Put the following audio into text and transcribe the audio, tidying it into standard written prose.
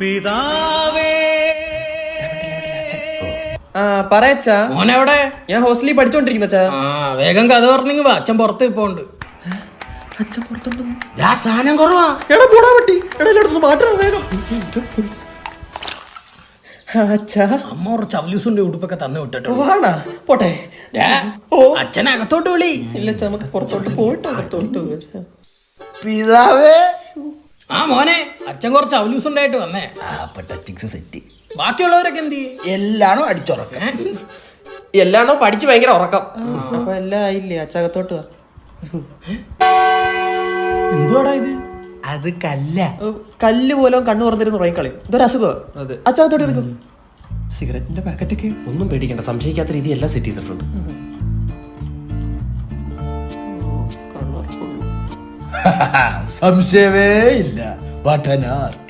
പിതാവേ പറയച്ചാ മോനെവിടെ? ഞാൻ ഹോസ്റ്റലിൽ പഠിച്ചോണ്ടിരിക്കുന്ന അച്ഛാ. വേഗം കഥ പറഞ്ഞെങ്കിൽ വാ, അച്ഛൻ പുറത്ത് ഇപ്പോണ്ട്. അച്ഛൻ പുറത്തുണ്ടെന്ന്. സാധനം കുറവാ. എടാ പോടാ പറ്റി. എടാ എല്ലായിടത്തും മാറ്റാ വേഗം. അച്ഛാ അമ്മ കുറച്ച് അവലൂസിന്റെ ഉടുപ്പൊക്കെ തന്നു വിട്ടിട്ടു. വാണാ പോട്ടെ. അച്ഛൻ അകത്തോട്ട് വിളി. ഇല്ല അച്ഛാ, നമുക്ക് പുറത്തോട്ട് പോയിട്ട് അകത്തോട്ട് വരാം. പിതാവേ മോനെ, അച്ഛൻ കുറച്ച് അവലൂസ് ഉണ്ടായിട്ട് വന്നേ. സെറ്റ് ബാക്കിയുള്ളവരൊക്കെ എന്ത് ചെയ്യും? എല്ലാണോ അടിച്ചുറക്കം. എല്ലാണോ പഠിച്ച് ഭയങ്കര ഉറക്കം. അപ്പൊ എല്ലാം ആയില്ലേ? അച്ഛ അകത്തോട്ട് വാ. എന്തുവാടാ ഇത്? അത് കല്ല. കല്ല് പോലെ കണ്ണു തുറന്നിരുന്ന് ഉറങ്ങിക്കളയും. ഇതൊരു അസുഖമാണ്. അച്ഛകത്തോട്ട് എടുക്കും. സിഗരറ്റിന്റെ പാക്കറ്റൊക്കെ. ഒന്നും പേടിക്കണ്ട, സംശയിക്കാത്ത രീതി എല്ലാം സെറ്റ് ചെയ്തിട്ടുണ്ട്. സംശയമേ ഇല്ല. What an art.